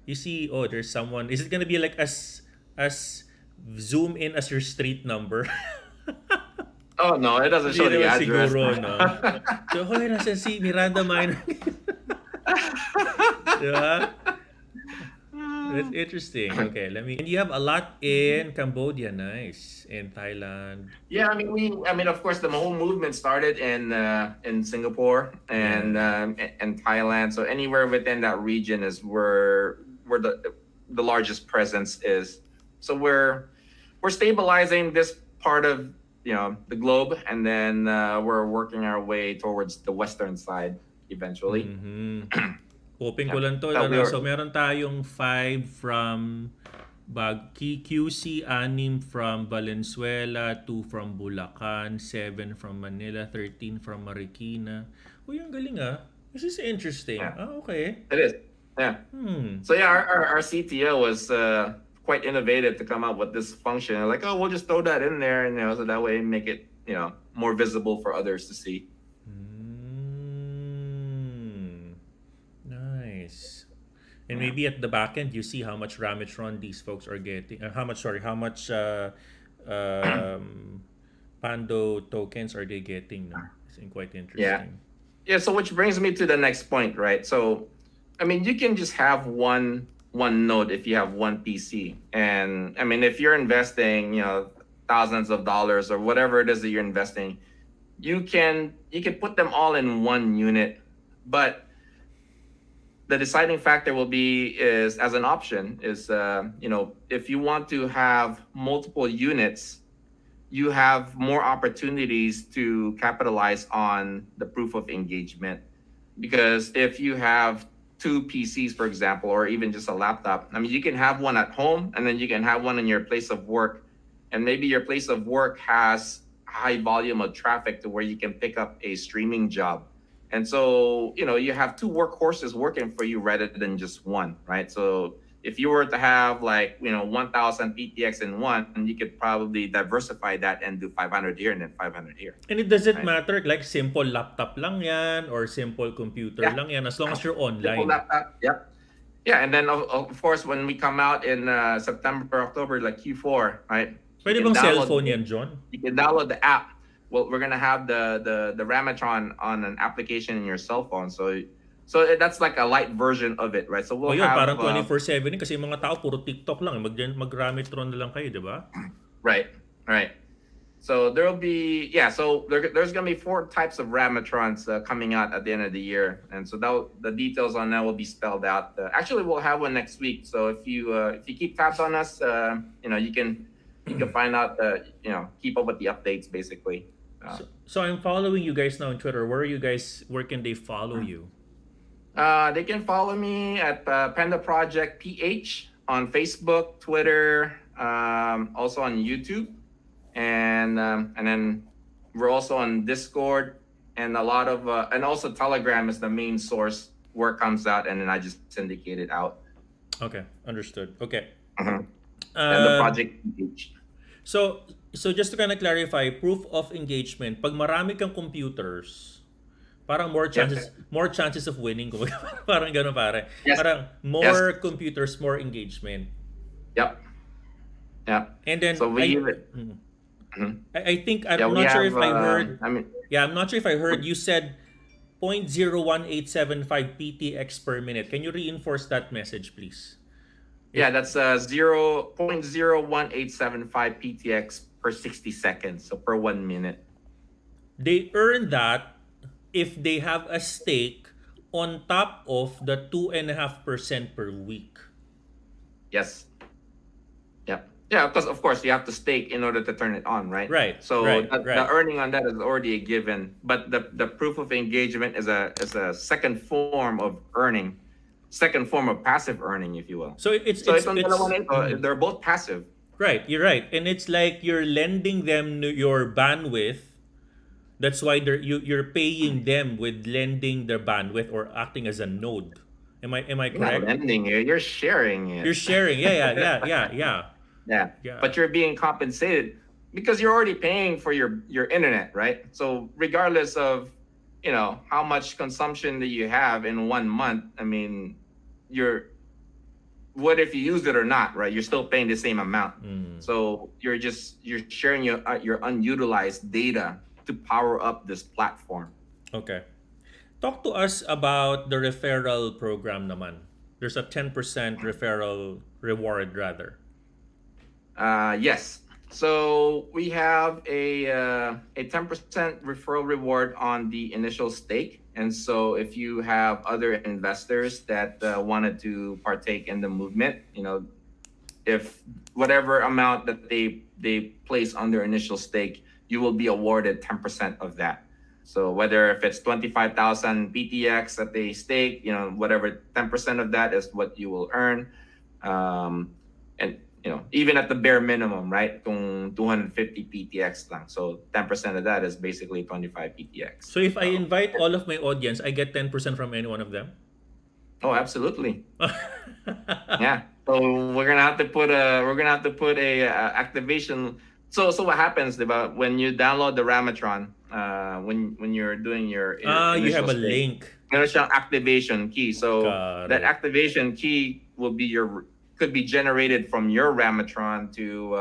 you see. Oh, there's someone. Is it gonna be like as zoom in as your street number? Oh no, it doesn't show Hindi the naman address. siguro, no? So, hoy, nasa si Miranda Minor. Diba? That's interesting. Okay, and you have a lot in Cambodia, nice. In Thailand. Yeah, I mean, of course, the whole movement started in Singapore and Thailand. So anywhere within that region is where the largest presence is. So we're stabilizing this part of the globe, and then we're working our way towards the western side eventually. Open ko lang to. So So meron tayong 5 from QC 6 from Valenzuela, 2 from Bulacan, 7 from Manila, 13 from Marikina. Uy, ang galing ah. This is interesting. Yeah. Okay. It is. Yeah. So yeah, our CTO was quite innovative to come up with this function. Like, oh, we'll just throw that in there, and so that way make it more visible for others to see. Nice. And maybe at the back end, you see how much Ramatron these folks are getting. How much PANDO tokens are they getting? No? It's quite interesting. Yeah. So which brings me to the next point, right? So, I mean, you can just have one node if you have one PC, and I mean, if you're investing, thousands of dollars or whatever it is that you're investing, you can put them all in one unit, but the deciding factor will be is as an option is if you want to have multiple units, you have more opportunities to capitalize on the proof of engagement, because if you have two PCs, for example, or even just a laptop, I mean, you can have one at home and then you can have one in your place of work, and maybe your place of work has high volume of traffic to where you can pick up a streaming job. And so, you have two workhorses working for you rather than just one, right? So if you were to have 1,000 PTX in one, you could probably diversify that and do 500 here and then 500 here. And it doesn't matter, like simple laptop lang yan or simple computer lang yan, as long as you're online. Simple laptop, yep. Yeah, and then of course, when we come out in September, October, like Q4, right? Pwede bang cellphone yan, John? You can download the app. Well, we're gonna have the Ramatron on an application in your cell phone, so that's like a light version of it, right? So we'll have parang 24/7 kasi yung mga tao puro TikTok lang, mag-Ramatron na lang kayo, di ba? Right. So there'll be there's gonna be 4 types of Ramatrons coming out at the end of the year, and so the details on that will be spelled out. Actually, we'll have one next week. So if you keep tabs on us, you can find out keep up with the updates basically. So I'm following you guys now on Twitter. Where can they follow you? They can follow me at Panda Project PH on Facebook, Twitter, also on YouTube, and then we're also on Discord, and a lot of and also Telegram is the main source where it comes out, and then I just syndicate it out. Okay, understood. Okay. And the project PH. So just to kind of clarify, proof of engagement, pag marami kang computers, parang more chances of winning. Parang gano'n pare. Yes. Parang more computers, more engagement. Yep. And then so I think I'm not sure if I heard. I'm not sure if I heard you said 0.01875 PTX per minute. Can you reinforce that message, please? Yeah, that's 0.01875 PTX per 60 seconds, so per 1 minute. They earn that if they have a stake on top of the 2.5% per week. Yes. Yep. Yeah, because of course you have to stake in order to turn it on, right? Right. So the earning on that is already a given, but the proof of engagement is a second form of earning, second form of passive earning, if you will. So they're both passive. Right, you're right, and it's like you're lending them your bandwidth. That's why you're paying them with lending their bandwidth or acting as a node. Am I correct? You're not lending it, you're sharing it. You're sharing, yeah. Yeah. But you're being compensated because you're already paying for your internet, right? So regardless of how much consumption that you have in 1 month, I mean, what if you use it or not, right? You're still paying the same amount. So you're sharing your unutilized data to power up this platform. Okay. Talk to us about the referral program naman. There's a 10% referral reward rather. Yes. So we have a 10% referral reward on the initial stake. And so if you have other investors that wanted to partake in the movement, if whatever amount that they place on their initial stake, you will be awarded 10% of that. So whether if it's 25,000 PTX that they stake, whatever 10% of that is what you will earn. And even at the bare minimum, right? Kung 250 PTX lang. So 10% of that is basically 25 PTX. So if I invite all of my audience, I get 10% from any one of them? Oh, absolutely. Yeah. So we're gonna have to put a activation. So what happens about when you download the Ramatron, when you're doing your You initial have a stake, link. meron siyang activation key. So Got that it. activation key could be generated from your Ramatron to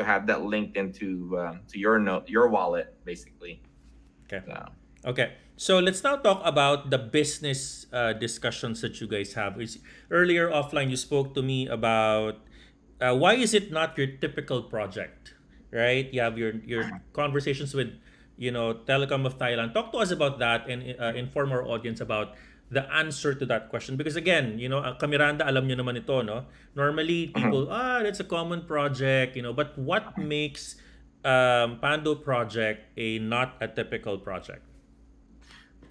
have that linked into to your wallet basically. Okay. So, Okay. So let's now talk about the business discussions that you guys have. Earlier offline, you spoke to me about why is it not your typical project, right? You have your conversations with, Telecom of Thailand. Talk to us about that and inform our audience about the answer to that question. Because again, Kamiranda, alam nyo naman ito, no? Normally, people, that's a common project, but what makes Pando project a not a typical project?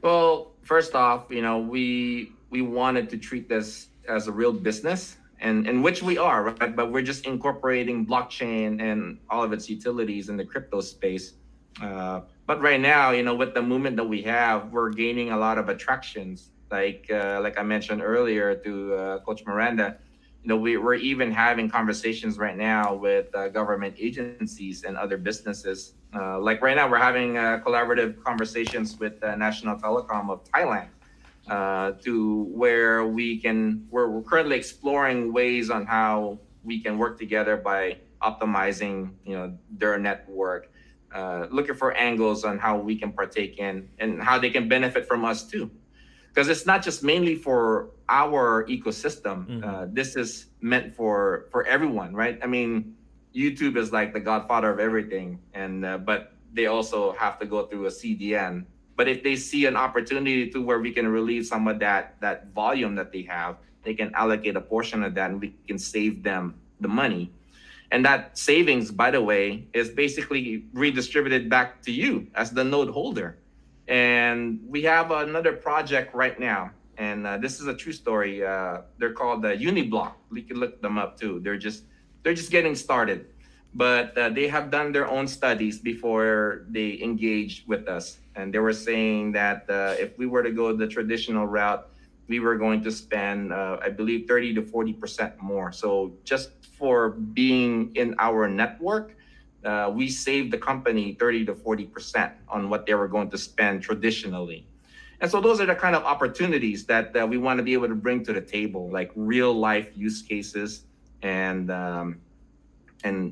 well, first off, we wanted to treat this as a real business, and in which we are, right? But we're just incorporating blockchain and all of its utilities in the crypto space. But right now, with the movement that we have, we're gaining a lot of attractions. Like I mentioned earlier to Coach Miranda, we're even having conversations right now with government agencies and other businesses. Like right now, we're having collaborative conversations with National Telecom of Thailand, to where we're currently exploring ways on how we can work together by optimizing, their network, looking for angles on how we can partake in and how they can benefit from us too. Because it's not just mainly for our ecosystem. This is meant for everyone, right? I mean, YouTube is like the godfather of everything, and but they also have to go through a CDN. But if they see an opportunity to where we can relieve some of that volume that they have, they can allocate a portion of that, and we can save them the money. And that savings, by the way, is basically redistributed back to you as the node holder. And we have another project right now, and this is a true story. They're called the Uniblock. We can look them up too. They're just getting started, but they have done their own studies before they engaged with us, and they were saying that if we were to go the traditional route, we were going to spend, I believe, 30 to 40% more. So just for being in our network, we saved the company 30 to 40% on what they were going to spend traditionally. And so those are the kind of opportunities that we want to be able to bring to the table, like real life use cases. And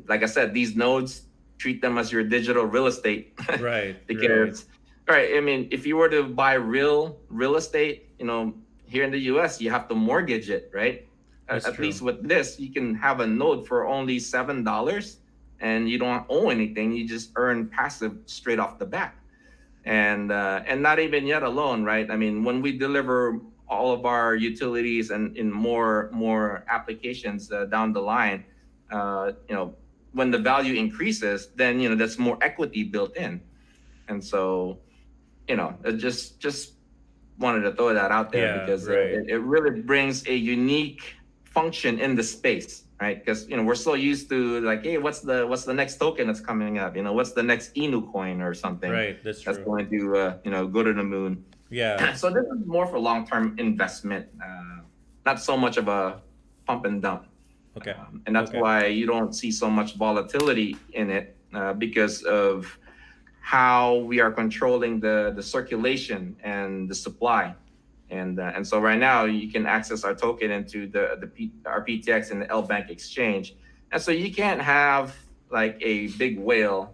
like I said, these nodes, treat them as your digital real estate. Right. Because, right, I mean, if you were to buy real estate, here in the US, you have to mortgage it, right? That's At true. least with this, you can have a node for only $7, and you don't owe anything. You just earn passive straight off the bat. And not even yet alone, right? I mean, when we deliver all of our utilities and in more applications down the line, when the value increases, then that's more equity built in. And so, it just wanted to throw that out there, Yeah, because right. it really brings a unique function in the space, right? Because we're so used to like, hey, what's the next token that's coming up? What's the next Inu coin or something? Right, that's true. Going to go to the moon. Yeah. So this is more for long-term investment, not so much of a pump and dump. Okay. And that's Okay. why you don't see so much volatility in it, because of how we are controlling the circulation and the supply. And so right now you can access our token into our PTX and the L Bank exchange. And so you can't have like a big whale,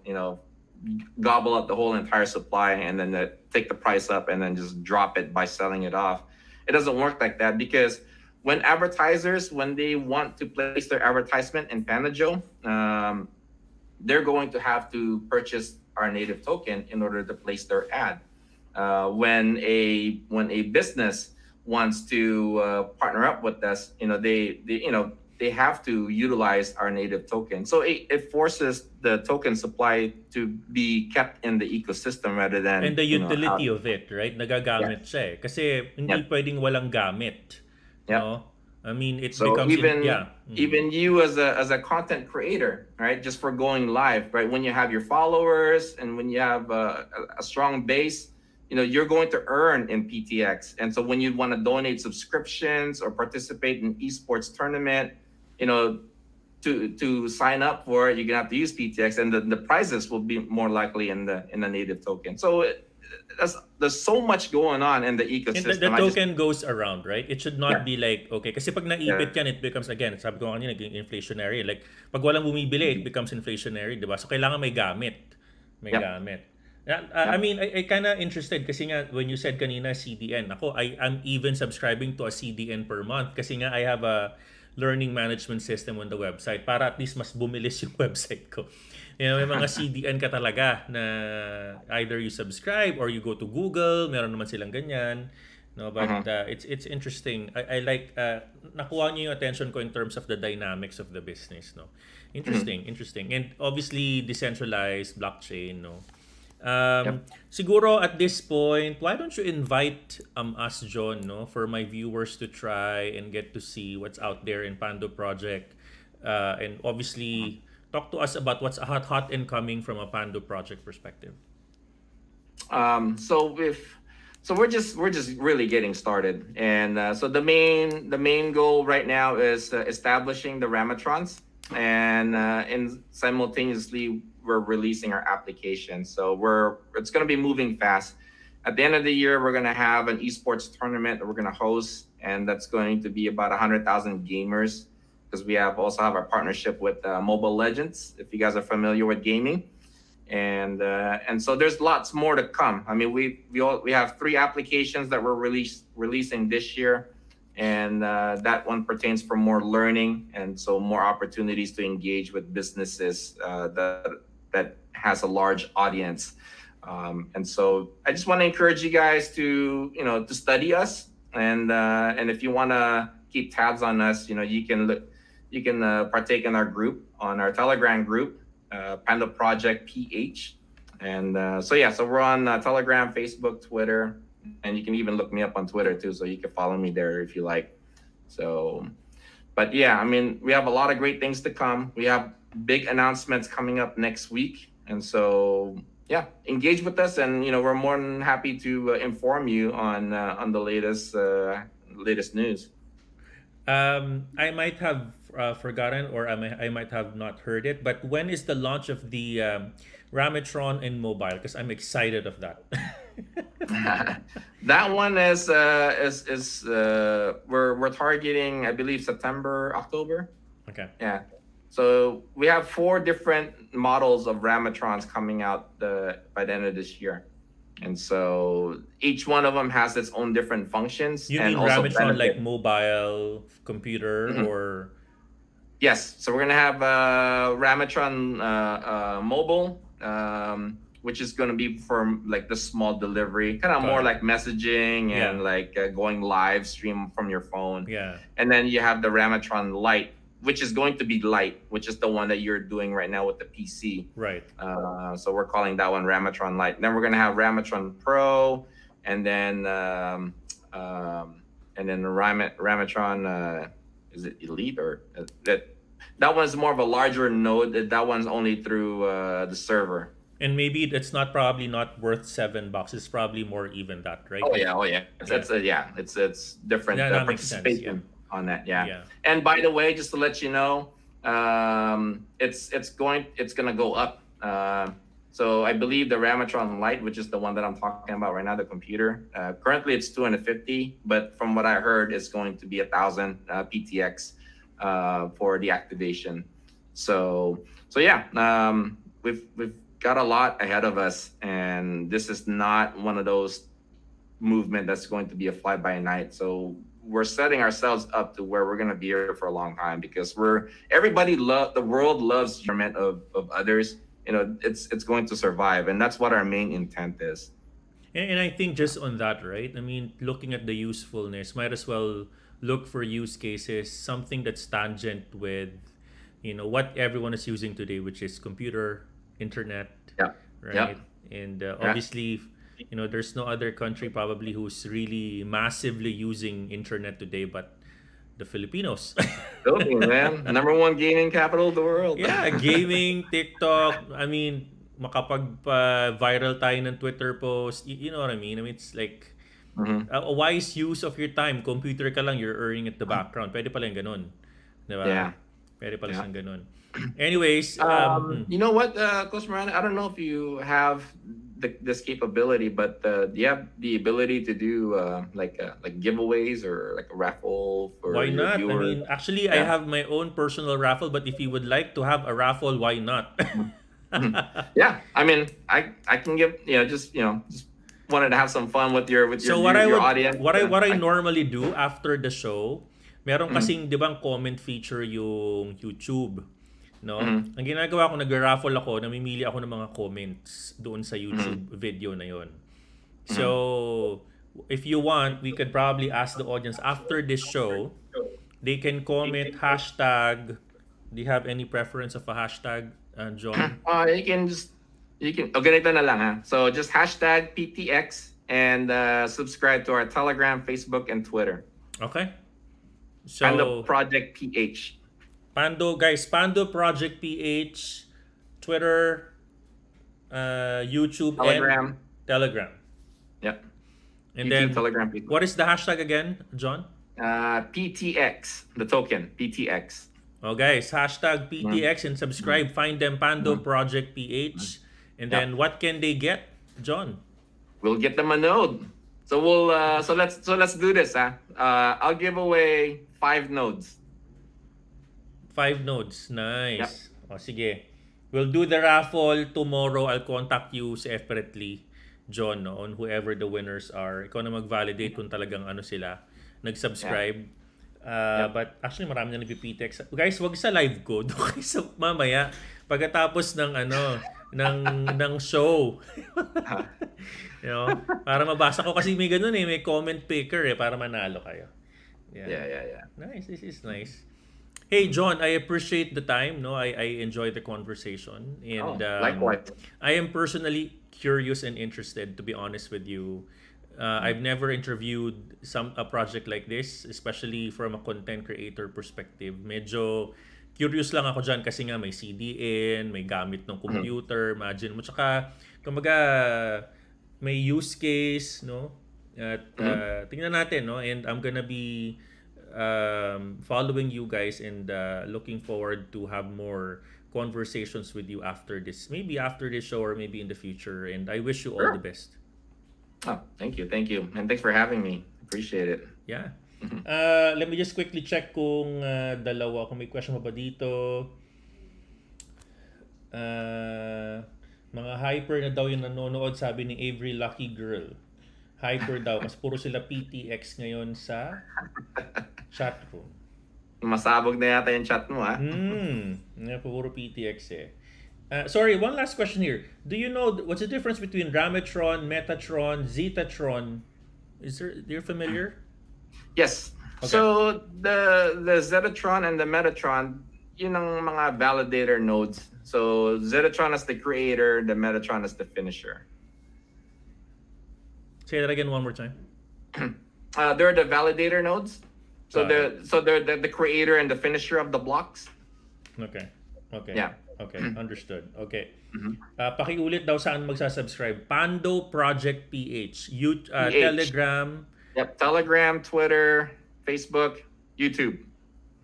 gobble up the whole entire supply and then take the price up and then just drop it by selling it off. It doesn't work like that, because when they want to place their advertisement in PandoJo, they're going to have to purchase our native token in order to place their ad. When a business wants to partner up with us, they have to utilize our native token. So it forces the token supply to be kept in the ecosystem rather than And the utility out. of it, right? Nagagamit siya eh. Kasi hindi Yep. pwedeng walang gamit. Yep. No? I mean, it So becomes even you as a content creator, right? Just for going live, right? When you have your followers and when you have a strong base, you're going to earn in PTX. And so when you want to donate subscriptions or participate in esports tournament, you know, to sign up for it, you're gonna have to use PTX, and the prizes will be more likely in the native token. So there's so much going on in the and ecosystem. the token goes around, right? It should not Yeah. be like, okay, kasi pag naipit yan, it becomes, again, sabi ko kanina, naging inflationary. Like, pag walang bumibili, it becomes inflationary, di ba? So, kailangan may gamit. May Yep. gamit. I mean, I kind of interested kasi nga, when you said kanina CDN, I'm even subscribing to a CDN per month kasi nga I have a learning management system on the website para at least mas bumilis yung website ko. May mga CDN ka talaga na either you subscribe or you go to Google, meron naman silang ganyan. No, but it's interesting. I like nakuha niyo yung attention ko in terms of the dynamics of the business, no. Interesting. And obviously decentralized blockchain, no. Siguro at this point, why don't you invite us, John, no, for my viewers to try and get to see what's out there in Pando project, and obviously talk to us about what's hot and coming from a Pando project perspective. So we're just really getting started, and so the main goal right now is establishing the Ramatrons, and simultaneously we're releasing our application. So it's going to be moving fast. At the end of the year, we're going to have an esports tournament that we're going to host, and that's going to be about 100,000 gamers, because we also have our partnership with Mobile Legends, if you guys are familiar with gaming. And so there's lots more to come. I mean, we have 3 applications that we're releasing this year, and that one pertains for more learning, and so more opportunities to engage with businesses that has a large audience. And so I just want to encourage you guys to study us, and if you want to keep tabs on us, you can partake in our group, on our Telegram group, Pando Project PH. And so we're on Telegram, Facebook, Twitter, and you can even look me up on Twitter too, so you can follow me there if you like. So, but yeah, I mean, we have a lot of great things to come. We have big announcements coming up next week, and so engage with us, and we're more than happy to inform you on the latest news. I might have forgotten, or I might have not heard it, but when is the launch of the Ramatron in mobile? Because I'm excited of that. That one is we're targeting, I believe, September, October. Okay. Yeah. So we have 4 different models of Ramatrons coming out by the end of this year. And so each one of them has its own different functions. You and mean also Ramatron benefit. like mobile, computer, or? Yes. So we're going to have Ramatron mobile, which is going to be for like the small delivery, kind of more like messaging and like going live stream from your phone. Yeah. And then you have the Ramatron Lite, which is going to be light, which is the one that you're doing right now with the PC. Right. So we're calling that one Ramatron Lite. Then we're gonna have Ramatron Pro, and then Ramatron. Is it Elite, or that one's more of a larger node. That one's only through the server. And maybe it's probably not worth $7. It's probably more even that, right? Oh yeah. It's different that makes sense, participation on that. Yeah. And by the way, just to let you know, it's gonna go up. So I believe the Ramatron Lite, which is the one that I'm talking about right now, the computer, currently it's 250, but from what I heard, it's going to be 1,000 PTX for the activation. So we've got a lot ahead of us, and this is not one of those movement that's going to be a fly by night. So we're setting ourselves up to where we're going to be here for a long time, because the world loves enjoyment of others. It's going to survive, and that's what our main intent is. And I think just on that, right? I mean, looking at the usefulness, might as well look for use cases, something that's tangent with, what everyone is using today, which is computer, internet, right? And obviously, there's no other country probably who's really massively using internet today, but the Filipinos. Philippines, man. Number one gaming capital of the world. Yeah, gaming, TikTok. I mean, makapag-viral tayo ng Twitter post. You know what I mean? I mean, it's like a wise use of your time. Computer ka lang, you're earning at the background. Pwede pala yung ganun. Diba? Yeah. Pwede pala siyang ganun. Anyways, you know what, Coach Miranda? I don't know if you have this capability, but do you have the ability to do like giveaways or like a raffle for why your not? I viewers? mean, actually, I have my own personal raffle, but if you would like to have a raffle, why not? Yeah, I mean, I can give just wanted to have some fun with your So your audience. what I normally do after the show, meron kasing 'di ba comment feature yung YouTube, no? Ang ginagawa ko, nag-raffle ako, namimili ako ng mga comments doon sa YouTube video na 'yon. So if you want, we could probably ask the audience after this show, they can comment hashtag. Do you have any preference of a hashtag, John? You can ganito na lang ha. So just hashtag PTX and subscribe to our Telegram, Facebook, and Twitter. Okay. So PANDO Project PH. PANDO, guys, PANDO Project PH, Twitter, YouTube, Telegram. and Telegram. Yep. And YouTube, then, Telegram, people. what is the hashtag again, John? PTX, the token, PTX. Oh, guys, hashtag PTX and subscribe. Find them, PANDO Project PH. And then, what can they get, John? We'll get them a node. So let's do this, huh? I'll give away 5 nodes. 5 nodes. Nice. O, sige. We'll do the raffle tomorrow. I'll contact you separately, John, no, on whoever the winners are. Ikaw na mag-validate kung talagang sila nag-subscribe. But actually, marami na nag-PTX. Guys, wag sa live ko. Doon kayo sa mamaya. Pagkatapos ng ng show. You know, para mabasa ko kasi may ganun may comment picker para manalo kayo. Yeah. Nice, this is nice. Hey John, I appreciate the time, no? I enjoy the conversation and likewise. I am personally curious and interested, to be honest with you. I've never interviewed a project like this, especially from a content creator perspective. Medyo curious lang ako dyan kasi nga may CDN, may gamit ng computer, imagine mo. Tsaka, kumbaga, may use case, no? At tingnan natin, no? And I'm gonna be following you guys and looking forward to have more conversations with you after this. Maybe after this show or maybe in the future. And I wish you all the best. Oh, thank you. And thanks for having me. Appreciate it. Yeah. Let me just quickly check kung may question pa ba dito. Mga hyper na daw yung nanonood, sabi ni Avery Lucky Girl. Hyper daw kasi puro sila PTX ngayon sa chat room. Masabog na yata yung chat mo, ha? Puro PTX Sorry, one last question here. Do you know what's the difference between Ramatron, Metatron, Zetatron? You're familiar? Yes. Okay. So the Zetatron and the Metatron, yun ang mga validator nodes. So Zetatron is the creator, the Metatron is the finisher. Say that again one more time. They're the validator nodes. So they're the creator and the finisher of the blocks. Okay. Yeah. Okay, understood. Okay. Pakiulit daw saan magsasubscribe. PANDO Project PH. Telegram. Yep, Telegram, Twitter, Facebook, YouTube.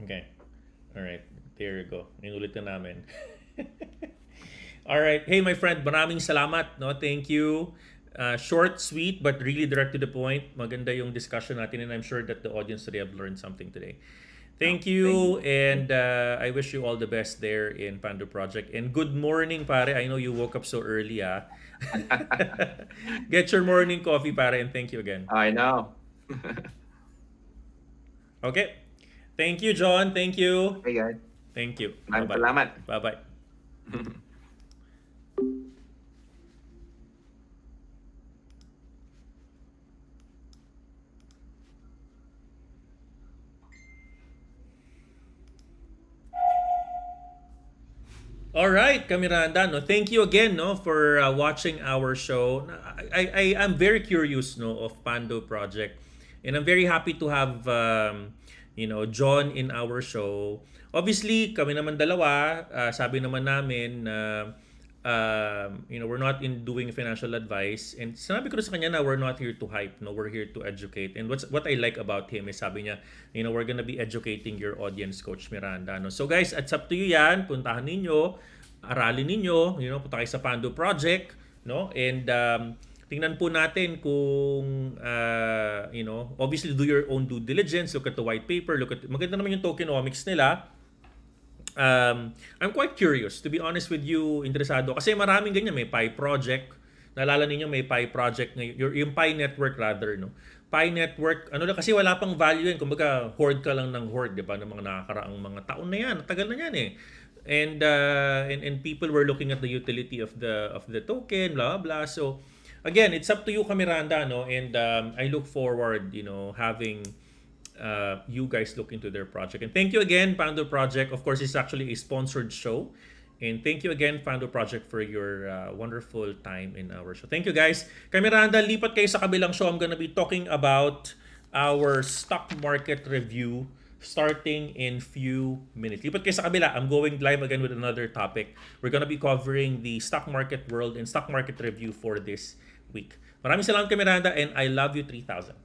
Okay. All right. There you go. Inulit na namin. All right. Hey, my friend, maraming salamat. No? Thank you. Short, sweet, but really direct to the point. Maganda yung discussion natin and I'm sure that the audience today have learned something today. Thank you, and I wish you all the best there in PANDO Project. And good morning, pare. I know you woke up so early, Get your morning coffee, pare, and thank you again. I know. Okay. Thank you, John. Thank you. Hey, guys. Thank you. Bye-bye. Salamat. Bye-bye. All right, Miranda, no. Thank you again, no, for watching our show. I'm very curious, no, of PANDO project, and I'm very happy to have John in our show. Obviously, kami naman dalawa, sabi naman namin na we're not in doing financial advice, and sinabi ko na sa kanya na we're not here to hype, no, we're here to educate. And what I like about him is sabi niya, we're gonna be educating your audience, Coach Miranda, no. So guys, it's up to you yan, puntahan ninyo, aralin ninyo, punta kayo sa Pando Project, no, and tingnan po natin kung obviously do your own due diligence, look at the white paper, maganda naman yung tokenomics nila. I'm quite curious, to be honest with you, interesado. Kasi maraming ganyan, may Pi project. Naalala ninyo, may Pi project ngayon, yung Pi network rather, no? Pi network, kasi wala pang value yan. Kumbaga, hoard ka lang ng hoard, di ba? Ng mga nakakaraang mga taon na yan. Tagal na yan eh. And people were looking at the utility of the token, blah, blah. So, again, it's up to you, Miranda, no? And I look forward, having you guys look into their project. And thank you again, Pando Project. Of course, it's actually a sponsored show. And thank you again, Pando Project, for your wonderful time in our show. Thank you, guys. Kay Miranda, lipat kayo sa kabilang show. I'm gonna be talking about our stock market review starting in few minutes. Lipat kayo sa kabila. I'm going live again with another topic. We're gonna be covering the stock market world and stock market review for this week. Maraming salamat kay Miranda, and I love you 3,000.